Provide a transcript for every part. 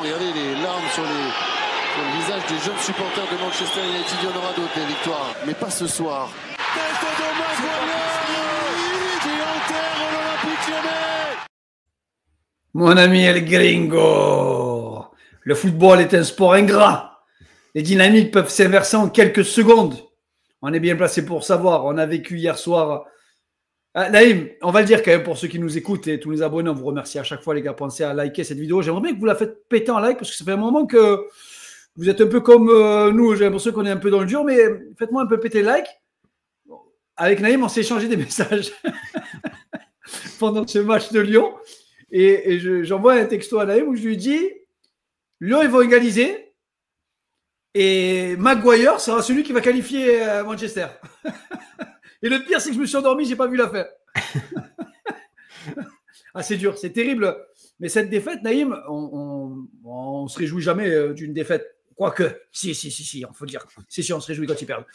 Regardez les larmes sur le visage des jeunes supporters de Manchester United. Il y en aura d'autres, des victoires, mais pas ce soir. Tête de Maguire qui enterre l'Olympique Lyonnais. Mon ami El Gringo, le football est un sport ingrat. Les dynamiques peuvent s'inverser en quelques secondes. On est bien placé pour savoir. On a vécu hier soir. Naïm, on va le dire quand même pour ceux qui nous écoutent et tous les abonnés, on vous remercie à chaque fois les gars, pensez à liker cette vidéo. J'aimerais bien que vous la faites péter en like parce que ça fait un moment que vous êtes un peu comme nous, j'ai l'impression qu'on est un peu dans le dur, mais faites-moi un peu péter le like. Avec Naïm, on s'est échangé des messages pendant ce match de Lyon et j'envoie un texto à Naïm où je lui dis Lyon, ils vont égaliser et Maguire sera celui qui va qualifier Manchester. Et le pire, c'est que je me suis endormi, j'ai pas vu la fin. Ah, c'est dur, c'est terrible. Mais cette défaite, Naïm, on se réjouit jamais d'une défaite. Quoique, si, on faut dire. Si, on se réjouit quand ils perdent.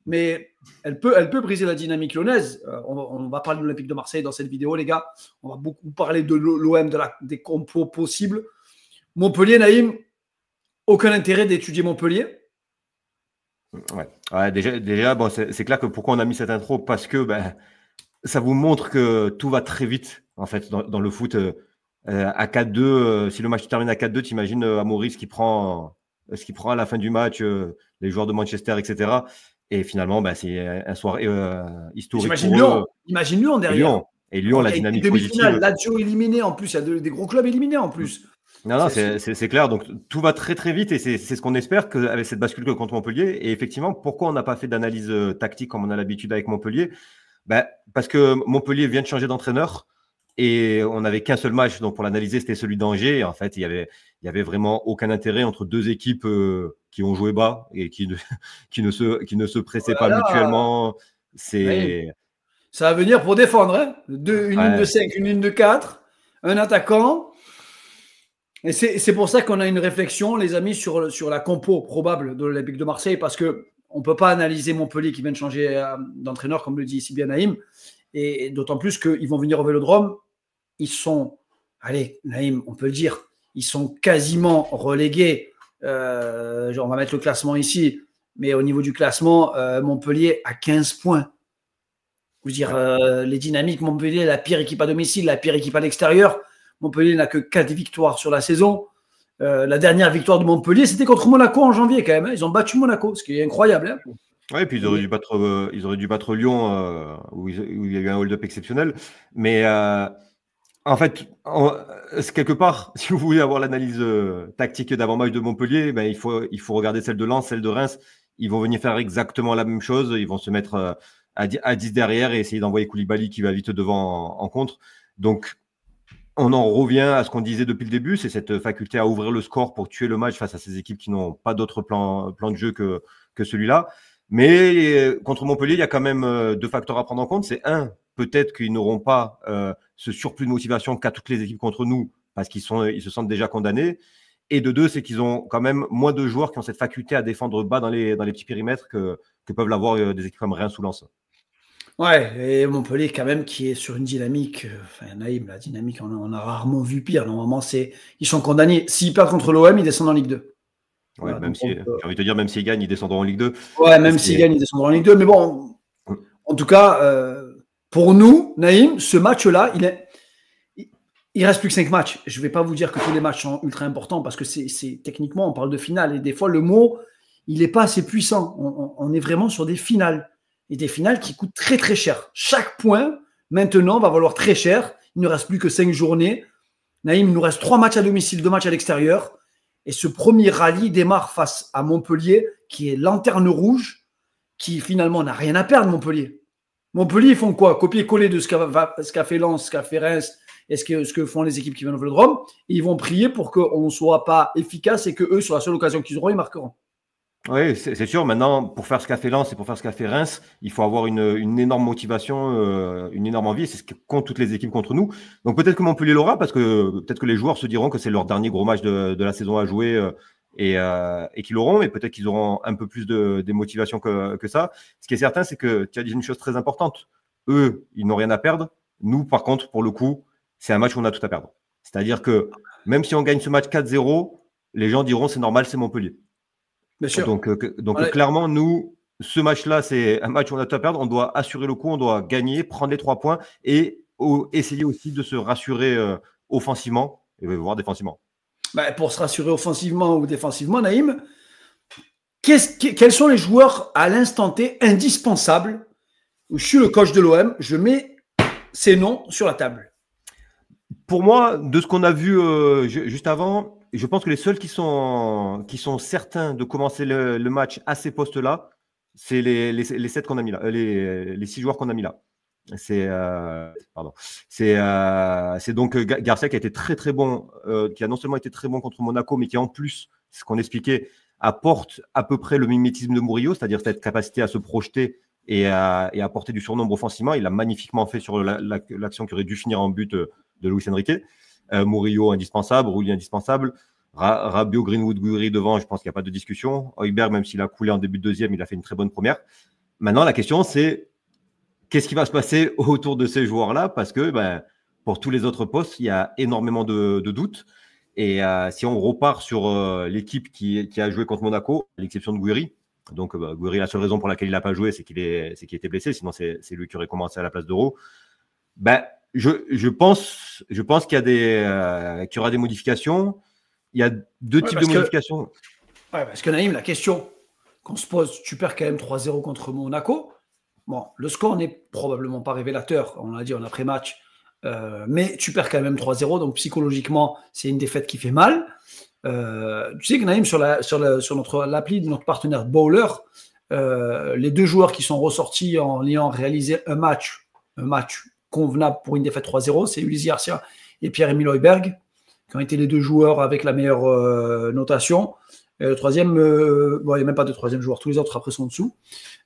Mais elle peut briser la dynamique lyonnaise. On va parler de l'Olympique de Marseille dans cette vidéo, les gars. On va beaucoup parler de l'OM, des compos possibles. Montpellier, Naïm, aucun intérêt d'étudier Montpellier. Ouais, déjà bon, c'est clair que pourquoi on a mis cette intro, parce que ça vous montre que tout va très vite en fait dans le foot. À 4-2, si le match termine à 4-2, t'imagines Amaury ce qu'il prend à la fin du match, les joueurs de Manchester, etc. Et finalement, c'est un soir historique. Imagine Lyon derrière. Lyon, la dynamique positive. Lazio éliminé en plus, il y a des gros clubs éliminés en plus. Non, c'est clair. Donc, tout va très, très vite et c'est ce qu'on espère avec cette bascule contre Montpellier. Et effectivement, pourquoi on n'a pas fait d'analyse tactique comme on a l'habitude avec Montpellier? Parce que Montpellier vient de changer d'entraîneur et on n'avait qu'un seul match. Donc, pour l'analyser, c'était celui d'Angers. Et en fait, il y avait vraiment aucun intérêt entre deux équipes qui ont joué bas et qui ne se pressaient pas mutuellement. Ça va venir pour défendre. Hein, une ligne de 5, une ligne de 4, un attaquant. Et c'est pour ça qu'on a une réflexion, les amis, sur la compo probable de l'Olympique de Marseille, parce qu'on ne peut pas analyser Montpellier qui vient de changer d'entraîneur, comme le dit ici bien Naïm, et d'autant plus qu'ils vont venir au Vélodrome. Ils sont, allez, Naïm, on peut le dire, ils sont quasiment relégués. On va mettre le classement ici, mais au niveau du classement, Montpellier a 15 points. Je veux dire, les dynamiques, Montpellier, la pire équipe à domicile, la pire équipe à l'extérieur. Montpellier n'a que 4 victoires sur la saison. La dernière victoire de Montpellier, c'était contre Monaco en janvier quand même. Hein. Ils ont battu Monaco, ce qui est incroyable. Hein. Oui, et puis ils auraient dû battre Lyon, où il y a eu un hold-up exceptionnel. Mais en fait, quelque part, si vous voulez avoir l'analyse tactique d'avant-match de Montpellier, il faut regarder celle de Lens, celle de Reims. Ils vont venir faire exactement la même chose. Ils vont se mettre à 10 derrière et essayer d'envoyer Koulibaly qui va vite devant en contre. Donc, on en revient à ce qu'on disait depuis le début, c'est cette faculté à ouvrir le score pour tuer le match face à ces équipes qui n'ont pas d'autre plan de jeu que celui-là. Mais contre Montpellier, il y a quand même 2 facteurs à prendre en compte. C'est peut-être qu'ils n'auront pas ce surplus de motivation qu'a toutes les équipes contre nous parce qu'ils se sentent déjà condamnés. Et de 2, c'est qu'ils ont quand même moins de joueurs qui ont cette faculté à défendre bas dans les petits périmètres que peuvent l'avoir des équipes comme Reims ou Lens. Ouais, et Montpellier quand même qui est sur une dynamique, Naïm, la dynamique, on a rarement vu pire. Normalement, ils sont condamnés. S'ils perdent contre l'OM, ils descendent en Ligue 2. Ouais, voilà, j'ai envie de te dire, même s'ils gagnent, ils descendront en Ligue 2. Ouais, même s'ils gagnent, ils descendront en Ligue 2. Mais bon, en tout cas, pour nous, Naïm, ce match-là, il reste plus que 5 matchs. Je ne vais pas vous dire que tous les matchs sont ultra importants parce que techniquement, on parle de finale. Et des fois, le mot, il n'est pas assez puissant. On est vraiment sur des finales. Et des finales qui coûtent très très cher. Chaque point, maintenant, va valoir très cher. Il ne reste plus que 5 journées. Naïm, il nous reste 3 matchs à domicile, 2 matchs à l'extérieur. Et ce premier rallye démarre face à Montpellier, qui est lanterne rouge, qui finalement n'a rien à perdre, Montpellier. Montpellier, ils font quoi? Copier-coller de ce qu'a fait Lens, ce qu'a fait Reims, et ce que font les équipes qui viennent au Vélodrome. Et ils vont prier pour qu'on ne soit pas efficace et qu'eux, sur la seule occasion qu'ils auront, ils marqueront. Oui, c'est sûr. Maintenant, pour faire ce qu'a fait Lens et pour faire ce qu'a fait Reims, il faut avoir une énorme motivation, une énorme envie. C'est ce qu'ont toutes les équipes contre nous. Donc peut-être que Montpellier l'aura parce que peut-être que les joueurs se diront que c'est leur dernier gros match de la saison à jouer et qu'ils l'auront. Mais peut-être qu'ils auront un peu plus de motivation que ça. Ce qui est certain, c'est que tu as dit une chose très importante. Eux, ils n'ont rien à perdre. Nous, par contre, pour le coup, c'est un match où on a tout à perdre. C'est-à-dire que même si on gagne ce match 4-0, les gens diront c'est normal, c'est Montpellier. Bien sûr. Donc clairement, nous, ce match-là, c'est un match où on a tout à perdre. On doit assurer le coup, on doit gagner, prendre les 3 points et essayer aussi de se rassurer offensivement et voire défensivement. Pour se rassurer offensivement ou défensivement, Naïm, quels sont les joueurs à l'instant T indispensables? Je suis le coach de l'OM, je mets ces noms sur la table. Pour moi, de ce qu'on a vu juste avant, je pense que les seuls qui sont certains de commencer le match à ces postes-là, c'est les 7 qu'on a mis là, les 6 joueurs qu'on a mis là. C'est donc Garcia qui a été très très bon, qui a non seulement été très bon contre Monaco, mais qui en plus, ce qu'on expliquait, apporte à peu près le mimétisme de Murillo, c'est-à-dire cette capacité à se projeter et à apporter du surnombre offensivement. Il l'a magnifiquement fait sur l'action qui aurait dû finir en but de Luis Enrique. Murillo indispensable, Rulli indispensable. Rabiot, Greenwood, Gouiri devant, je pense qu'il n'y a pas de discussion. Højbjerg, même s'il a coulé en début de deuxième, il a fait une très bonne première. Maintenant, la question, c'est qu'est-ce qui va se passer autour de ces joueurs-là? Parce que pour tous les autres postes, il y a énormément de doutes. Et si on repart sur l'équipe qui a joué contre Monaco, à l'exception de Gouiri, donc Gouiri, la seule raison pour laquelle il n'a pas joué, c'est qu'il était blessé, sinon c'est lui qui aurait commencé à la place d'Euro. Je pense qu'il y aura des modifications. Il y a deux types de modifications. Parce que Naïm, la question qu'on se pose, tu perds quand même 3-0 contre Monaco. Bon, le score n'est probablement pas révélateur, on l'a dit en après-match, mais tu perds quand même 3-0, donc psychologiquement, c'est une défaite qui fait mal. Tu sais que Naïm, sur l'appli de notre partenaire Bowler, les 2 joueurs qui sont ressortis en ayant réalisé un match convenable pour une défaite 3-0, c'est Ulysse Garcia et Pierre-Emile Højbjerg, qui ont été les 2 joueurs avec la meilleure notation. Et le troisième, il n'y a même pas de troisième joueur, tous les autres après sont en dessous.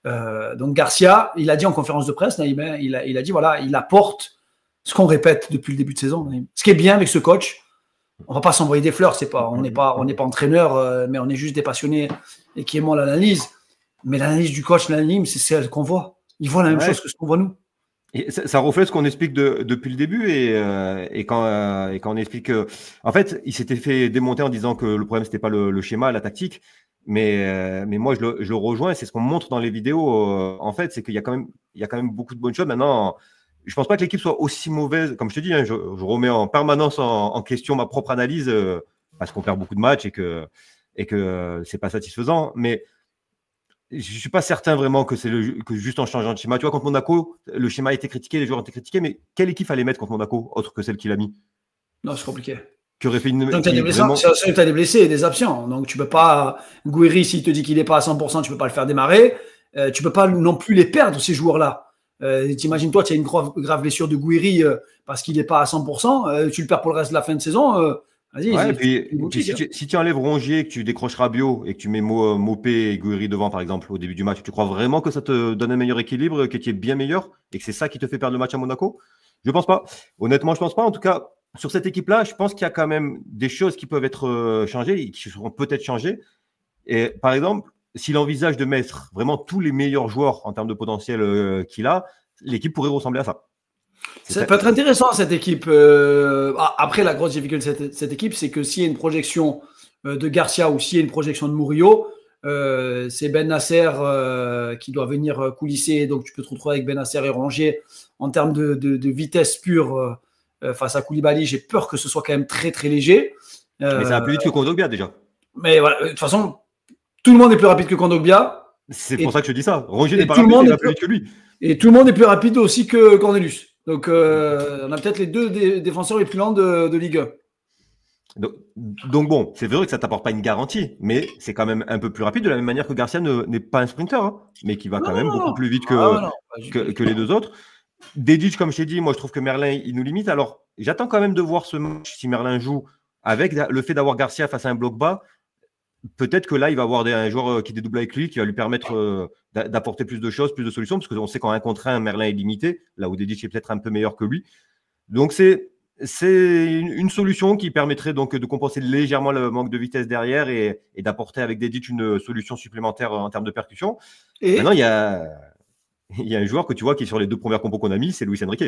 Donc Garcia, il a dit en conférence de presse, Naïm, il a dit voilà, il apporte ce qu'on répète depuis le début de saison. Naïm. Ce qui est bien avec ce coach, on ne va pas s'envoyer des fleurs, on n'est pas entraîneur, mais on est juste des passionnés et qui aimons l'analyse. Mais l'analyse du coach, Naïm, c'est celle qu'on voit. Il voit la même chose que ce qu'on voit nous. Et ça reflète ce qu'on explique depuis le début et quand on explique en fait, il s'était fait démonter en disant que le problème c'était pas le schéma, la tactique, mais moi je le rejoins et c'est ce qu'on montre dans les vidéos. En fait, c'est qu'il y a quand même beaucoup de bonnes choses. Maintenant, je pense pas que l'équipe soit aussi mauvaise, comme je te dis. Je remets en permanence en question ma propre analyse parce qu'on perd beaucoup de matchs et que c'est pas satisfaisant, mais je ne suis pas certain vraiment que c'est que juste en changeant de schéma. Tu vois, contre Monaco, le schéma a été critiqué, les joueurs ont été critiqués, mais quelle équipe fallait mettre contre Monaco, autre que celle qu'il a mis? Non, c'est compliqué. Qui aurait fait une. Donc, tu as des blessés et des absents. Donc, tu ne peux pas. Gouiri, s'il te dit qu'il n'est pas à 100%, tu ne peux pas le faire démarrer. Tu ne peux pas non plus les perdre, ces joueurs-là. T'imagines, toi, tu as une grave blessure de Gouiri parce qu'il n'est pas à 100%. Tu le perds pour le reste de la fin de saison. Vas-y, ouais, si tu enlèves Rongier, que tu décroches Rabiot et que tu mets Mopé et Gouiri devant, par exemple, au début du match, tu crois vraiment que ça te donne un meilleur équilibre, que tu es bien meilleur et que c'est ça qui te fait perdre le match à Monaco? Je pense pas. Honnêtement, je pense pas. En tout cas, sur cette équipe-là, je pense qu'il y a quand même des choses qui peuvent être changées et qui seront peut-être changées. Et par exemple, s'il envisage de mettre vraiment tous les meilleurs joueurs en termes de potentiel qu'il a, l'équipe pourrait ressembler à ça. Ça peut être intéressant, cette équipe. Après, la grosse difficulté de cette équipe, c'est que s'il y a une projection de Garcia ou s'il y a une projection de Murillo, c'est Ben Nasser qui doit venir coulisser. Donc, tu peux te retrouver avec Ben Nasser et Rongier. En termes de vitesse pure face à Koulibaly, j'ai peur que ce soit quand même très, très léger. Mais ça va plus vite que Kondogbia, déjà. Mais voilà, de toute façon, tout le monde est plus rapide que Kondogbia. C'est pour ça que je dis ça. Rongier n'est pas rapide, il va plus vite que lui. Et tout le monde est plus rapide aussi que Cornelius. Donc, on a peut-être les 2 défenseurs les plus lents de Ligue 1. Donc bon, c'est vrai que ça ne t'apporte pas une garantie, mais c'est quand même un peu plus rapide, de la même manière que Garcia n'est pas un sprinter, hein, mais qui va beaucoup plus vite que les 2 autres. Dedic, comme je t'ai dit, moi je trouve que Merlin, il nous limite. Alors, j'attends quand même de voir ce match si Merlin joue avec le fait d'avoir Garcia face à un bloc bas. Peut-être que là, il va avoir un joueur qui dédouble avec lui, qui va lui permettre d'apporter plus de choses, plus de solutions, parce qu'on sait qu'en 1 contre 1, Merlin est limité, là où Dedic est peut-être un peu meilleur que lui. Donc, c'est une solution qui permettrait donc de compenser légèrement le manque de vitesse derrière et d'apporter avec Dedic une solution supplémentaire en termes de percussion. Et maintenant, il y a un joueur que tu vois qui est sur les 2 premières compos qu'on a mis, c'est Luis Enrique.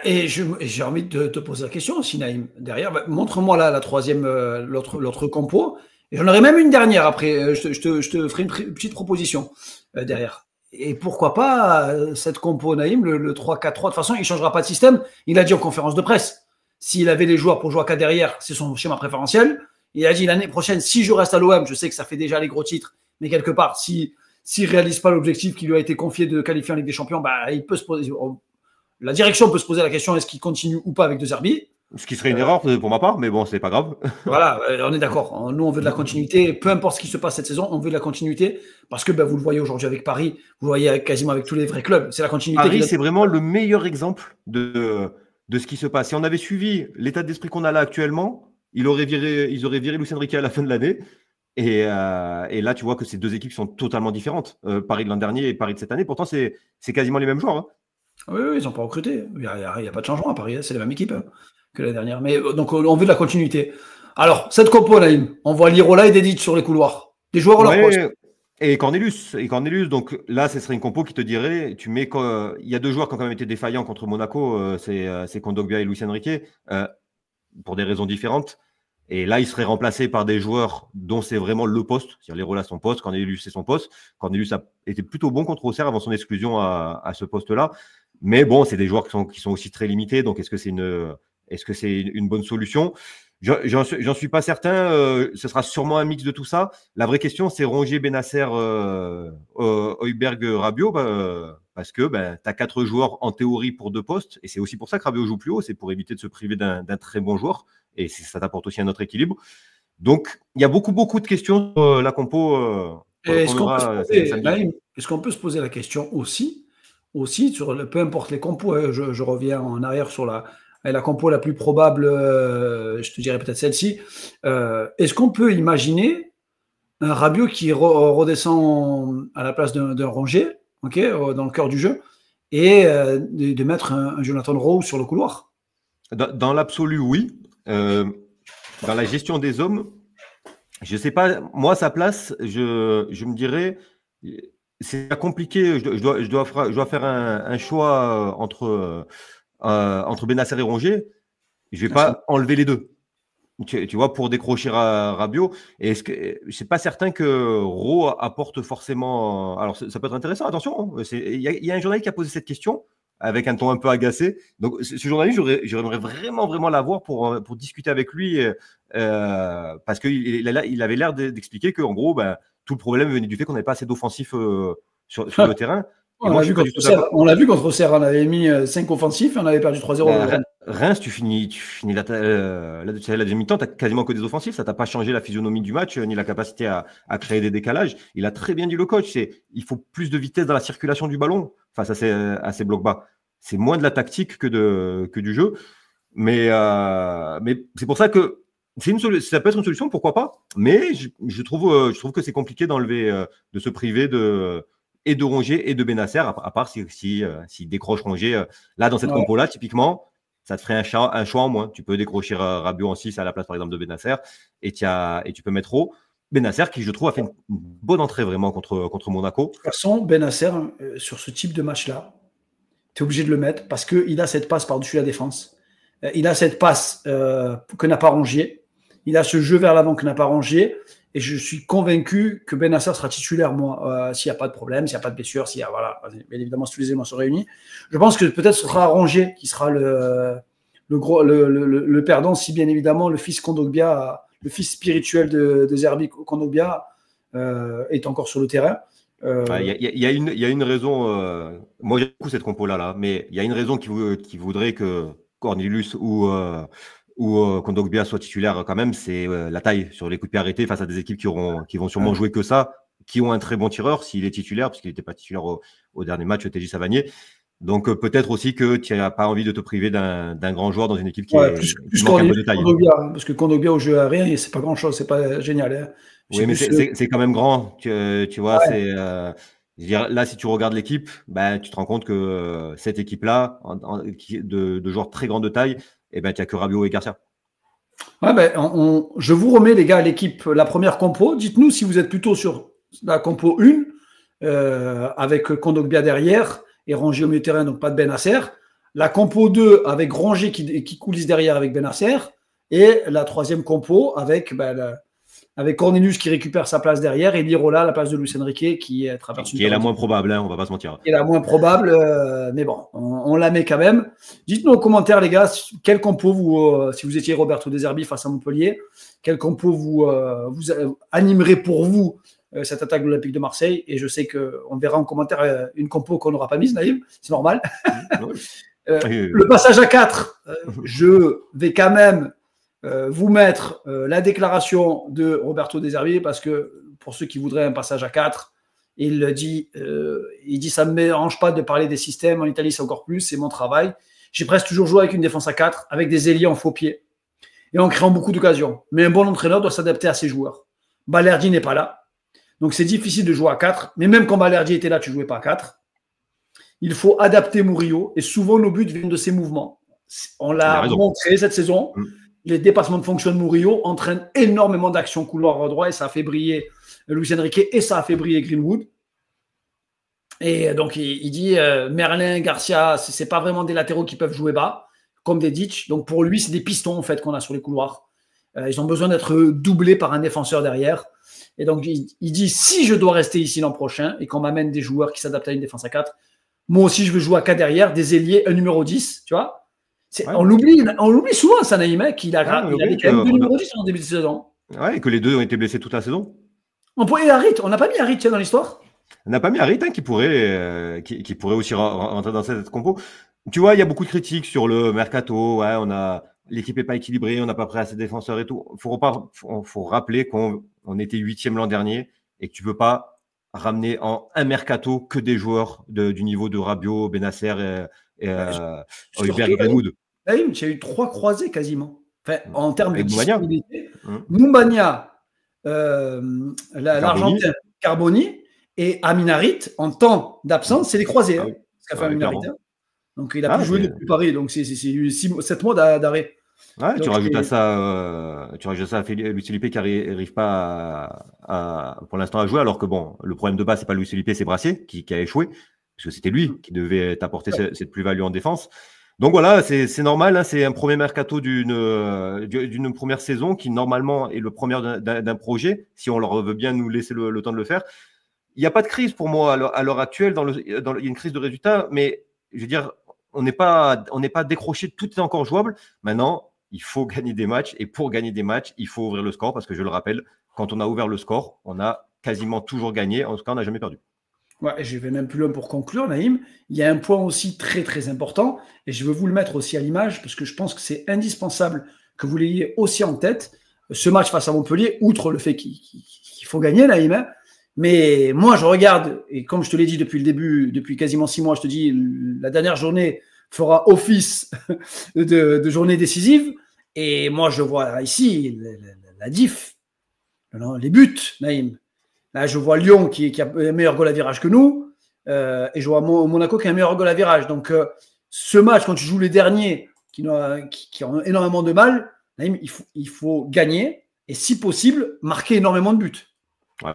Et j'ai envie de te poser la question aussi, Naïm. Derrière, montre-moi là la troisième, l'autre compo. Et j'en aurai même une dernière après. Je te ferai une petite proposition derrière. Et pourquoi pas cette compo, Naïm, le 3-4-3. De toute façon, il ne changera pas de système. Il a dit en conférence de presse. S'il avait les joueurs pour jouer à 4 derrière, c'est son schéma préférentiel. Il a dit l'année prochaine, si je reste à l'OM, je sais que ça fait déjà les gros titres, mais quelque part, s'il ne réalise pas l'objectif qui lui a été confié de qualifier en Ligue des Champions, il peut se poser. La direction peut se poser la question est-ce qu'il continue ou pas avec De Zerbi? Ce qui serait une erreur pour ma part, mais bon, c'est pas grave. Voilà, on est d'accord. Nous, on veut de la continuité. Peu importe ce qui se passe cette saison, on veut de la continuité parce que vous le voyez aujourd'hui avec Paris, vous le voyez quasiment avec tous les vrais clubs. C'est la continuité. Paris, c'est vraiment le meilleur exemple de ce qui se passe. Si on avait suivi l'état d'esprit qu'on a là actuellement, ils auraient viré Luis Enrique à la fin de l'année. Et là, tu vois que ces deux équipes sont totalement différentes. Paris de l'an dernier et Paris de cette année. Pourtant, c'est quasiment les mêmes joueurs. Hein. Oui, ils n'ont pas recruté. Il n'y a pas de changement à Paris. C'est la même équipe que la dernière. Mais donc, on veut de la continuité. Alors, cette compo, Naïm, on voit Lirola et Dedic sur les couloirs. Des joueurs à leur poste. Et Cornelius. Donc là, ce serait une compo qui te dirait, il y a deux joueurs qui ont quand même été défaillants contre Monaco, c'est Kondogbia et Luis Enrique, pour des raisons différentes. Et là, il serait remplacé par des joueurs dont c'est vraiment le poste. C'est-à-dire Lirola, son poste, Cornelius, c'est son poste. Cornelius a été plutôt bon contre Auxerre avant son exclusion à ce poste-là. Mais bon, c'est des joueurs qui sont aussi très limités. Donc, est-ce que c'est une bonne solution? J'en suis pas certain. Ce sera sûrement un mix de tout ça. La vraie question, c'est Rongier, Benasser, Højbjerg, Rabiot, parce que tu as 4 joueurs en théorie pour 2 postes. Et c'est aussi pour ça que Rabiot joue plus haut. C'est pour éviter de se priver d'un très bon joueur. Et ça t'apporte aussi un autre équilibre. Donc, il y a beaucoup de questions sur la compo. Est-ce qu'on peut se poser la question aussi sur peu importe les compos, je reviens en arrière sur la compo la plus probable, je te dirais peut-être celle-ci. Est-ce qu'on peut imaginer un Rabiot qui redescend à la place d'un Rongier, dans le cœur du jeu, et de mettre un Jonathan Rowe sur le couloir? Dans l'absolu, oui. Dans la gestion des hommes, je ne sais pas, moi, sa place, je me dirais, c'est compliqué, je dois faire un choix entre Benasser et Rongier. Je ne vais pas enlever les deux. Tu vois, pour décrocher Rabiot. Et je ne suis pas certain que Rowe apporte forcément. Alors, ça peut être intéressant, attention. Il y a un journaliste qui a posé cette question avec un ton un peu agacé. Donc, ce journaliste, j'aimerais vraiment l'avoir pour discuter avec lui parce qu'il avait l'air d'expliquer qu'en gros, tout le problème venait du fait qu'on n'avait pas assez d'offensifs sur le terrain. On l'a vu contre Auxerre, on avait mis 5 offensifs et on avait perdu 3-0. Reims, tu finis la deuxième mi-temps, tu n'as quasiment que des offensifs, ça t'a pas changé la physionomie du match, ni la capacité à créer des décalages. Il a très bien dit le coach, il faut plus de vitesse dans la circulation du ballon face à ces blocs bas. C'est moins de la tactique que du jeu. Mais c'est pour ça que ça peut être une solution, pourquoi pas. Mais je trouve que c'est compliqué d'enlever, de se priver et de Rongier et de Benasser, à part s'il décroche Rongier. Là, dans cette compo-là, typiquement, ça te ferait un choix en moins. Tu peux décrocher Rabiot en 6 à la place, par exemple, de Benasser, et tu peux mettre Rowe. Benasser, qui, je trouve, a fait une bonne entrée vraiment contre Monaco. De toute façon, Benasser, sur ce type de match-là, tu es obligé de le mettre parce qu'il a cette passe par-dessus la défense. Il a cette passe que n'a pas Rongier. Il a ce jeu vers l'avant que n'a pas Rongier. Et je suis convaincu que Benasser sera titulaire, moi, s'il n'y a pas de problème, s'il n'y a pas de blessure, voilà, bien évidemment, si tous les éléments sont réunis. Je pense que peut-être ce sera Rongier qui sera le perdant, si bien évidemment le fils Kondogbia, le fils spirituel de Zerbi Kondogbia, est encore sur le terrain. Il y a une raison. Moi, j'aime beaucoup cette compo-là, mais il y a une raison qui voudrait que Cornelius ou Kondogbia soit titulaire quand même, c'est la taille sur les coups de pied arrêtés face à des équipes qui vont sûrement jouer que ça, qui ont un très bon tireur s'il est titulaire, parce qu'il n'était pas titulaire au dernier match, TJ Savanier. Donc peut-être aussi que tu n'as pas envie de te priver d'un grand joueur dans une équipe qui manque un peu de taille. Parce que Kondogbia au jeu aérien, c'est pas grand-chose, c'est pas génial. Hein. Oui, mais c'est quand même grand. Tu vois, c'est. Je veux dire, là, si tu regardes l'équipe, tu te rends compte que cette équipe-là, de joueurs très grande de taille, tu n'as que Rabiot et Garcia. Ouais, je vous remets, les gars, l'équipe, la première compo. Dites-nous si vous êtes plutôt sur la compo 1, avec Kondogbia derrière et Rongier au milieu de terrain, donc pas de Benasser. la compo 2 avec Rongier qui coulisse derrière avec Benasser, et la troisième compo avec, avec Cornelius qui récupère sa place derrière et Lirola à la place de Luis Enrique qui est traversé. Qui est la moins probable, hein, on va pas se mentir. Qui est la moins probable, mais bon, on la met quand même. Dites-nous en commentaire, les gars, quel compo vous, si vous étiez Roberto De Zerbi face à Montpellier, quel compo vous animerez pour vous cette attaque de l'Olympique de Marseille. Et je sais qu'on verra en commentaire une compo qu'on n'aura pas mise, Naïm, c'est normal. Le passage à 4, je vais quand même vous mettre la déclaration de Roberto De Zerbi, parce que pour ceux qui voudraient un passage à 4, il dit ça ne me dérange pas de parler des systèmes, en Italie c'est encore plus, c'est mon travail. J'ai presque toujours joué avec une défense à 4, avec des ailiers en faux pied, et en créant beaucoup d'occasions. Mais un bon entraîneur doit s'adapter à ses joueurs. Balerdi n'est pas là, donc c'est difficile de jouer à 4, mais même quand Balerdi était là, tu ne jouais pas à 4. Il faut adapter Murillo, et souvent nos buts viennent de ses mouvements. On l'a montré cette saison. Les dépassements de fonction de Murillo entraînent énormément d'actions couloir droit, et ça a fait briller Luis Enrique et ça a fait briller Greenwood. Et donc il dit Merlin, Garcia, ce n'est pas vraiment des latéraux qui peuvent jouer bas, comme des Ditch. Donc pour lui, c'est des pistons en fait qu'on a sur les couloirs. Ils ont besoin d'être doublés par un défenseur derrière. Et donc il dit, si je dois rester ici l'an prochain et qu'on m'amène des joueurs qui s'adaptent à une défense à 4, moi aussi je veux jouer à 4 derrière, des ailiers, un numéro 10, tu vois. Ouais. On l'oublie souvent, ça, Naïm, qu'il a quand même deux numéros 10 en début de saison. Ouais, et que les deux ont été blessés toute la saison. On n'a pas mis Harit dans l'histoire. On n'a pas mis Harit, qui pourrait aussi rentrer dans cette compo. Tu vois, il y a beaucoup de critiques sur le mercato. Ouais, l'équipe n'est pas équilibrée, on n'a pas pris assez de défenseurs et tout. Faut rappeler qu'on était 8e l'an dernier et que tu ne peux pas ramener en un mercato que des joueurs du niveau de Rabiot, Benasser et Hojbjerg et Greenwood. Naïm, tu as eu 3 croisés quasiment. Enfin, en termes de disponibilité. Moumbagna, l'Argentin, Carboni et Amin Harit, en temps d'absence, c'est des croisés. Oui. Ce qu'a fait Amin Harit. Donc, il a pu jouer depuis Paris. Donc, c'est 7 mois d'arrêt. Ouais, donc, tu rajoutes à ça Luis Felipe qui n'arrive pas pour l'instant à jouer, alors que bon, le problème de base, c'est pas Luis Felipe, c'est Brassier qui a échoué, parce que c'était lui qui devait t'apporter cette plus-value en défense. Donc voilà, c'est normal, hein, c'est un premier mercato d'une première saison qui normalement est le premier d'un projet, si on leur veut bien nous laisser le temps de le faire. Il n'y a pas de crise pour moi à l'heure actuelle, il y a une crise de résultats, mais je veux dire, on n'est pas décroché, tout est encore jouable. Maintenant, il faut gagner des matchs, et pour gagner des matchs, il faut ouvrir le score, parce que je le rappelle, quand on a ouvert le score, on a quasiment toujours gagné, en tout cas on n'a jamais perdu. Ouais, je vais même plus loin pour conclure, Naïm. Il y a un point aussi très très important, et je veux vous le mettre aussi à l'image, parce que je pense que c'est indispensable que vous l'ayez aussi en tête. Ce match face à Montpellier, outre le fait qu'il faut gagner, Naïm, hein, mais moi je regarde, et comme je te l'ai dit depuis le début, depuis quasiment 6 mois, je te dis, la dernière journée fera office de journée décisive, et moi je vois ici la diff, les buts, Naïm. Là, je vois Lyon qui a un meilleur goal à virage que nous, et je vois Monaco qui a un meilleur goal à virage. Donc, ce match, quand tu joues les derniers qui ont énormément de mal, il faut gagner et, si possible, marquer énormément de buts. Ouais,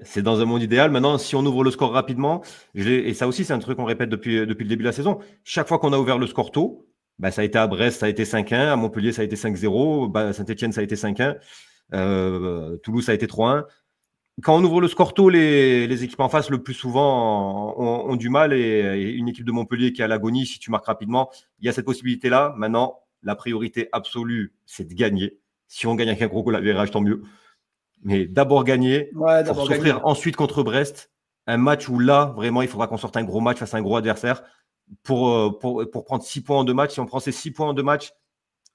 c'est dans un monde idéal. Maintenant, si on ouvre le score rapidement, et ça aussi, c'est un truc qu'on répète depuis le début de la saison, chaque fois qu'on a ouvert le score tôt, ça a été à Brest, ça a été 5-1, à Montpellier, ça a été 5-0, Saint-Etienne, ça a été 5-1, Toulouse, ça a été 3-1. Quand on ouvre le score tôt, les équipes en face, le plus souvent, ont du mal. Et une équipe de Montpellier qui est à l'agonie, si tu marques rapidement, il y a cette possibilité-là. Maintenant, la priorité absolue, c'est de gagner. Si on gagne avec un gros goal à virage, tant mieux. Mais d'abord gagner, pour s'offrir ensuite contre Brest, un match où là, vraiment, il faudra qu'on sorte un gros match face à un gros adversaire pour prendre 6 points en 2 matchs. Si on prend ces 6 points en 2 matchs,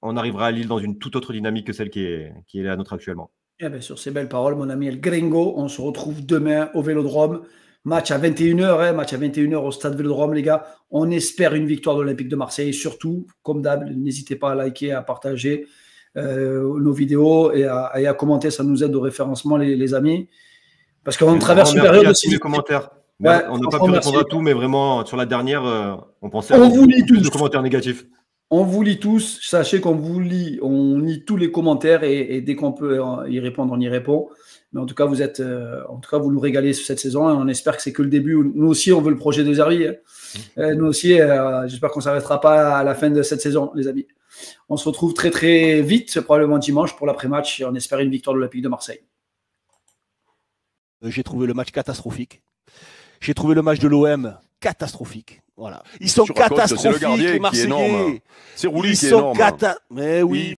on arrivera à Lille dans une toute autre dynamique que celle qui est la nôtre actuellement. Eh bien, sur ces belles paroles, mon ami El Gringo, on se retrouve demain au Vélodrome. Match à 21h, match à 21h au stade Vélodrome, les gars. On espère une victoire de l'Olympique de Marseille. Et surtout, comme d'hab, n'hésitez pas à liker, à partager nos vidéos et à commenter. Ça nous aide au référencement, les amis. Parce qu'on traverse une période aussi. Les commentaires. Ouais, on n'a pas pu répondre à tout, mais vraiment, sur la dernière, on pensait à plus de commentaires négatifs. On vous lit tous, sachez qu'on vous lit, on lit tous les commentaires et dès qu'on peut y répondre, on y répond. Mais en tout cas, vous nous régalez cette saison. Et on espère que c'est que le début. Nous aussi, on veut le projet de Zervi. Nous aussi, j'espère qu'on ne s'arrêtera pas à la fin de cette saison, les amis. On se retrouve très très vite, probablement dimanche, pour l'après-match. On espère une victoire de l'Olympique de Marseille. J'ai trouvé le match catastrophique. J'ai trouvé le match de l'OM catastrophique. Voilà. Ils sont catastrophiques, les Marseillais. C'est Roulis qui est énorme. Mais oui,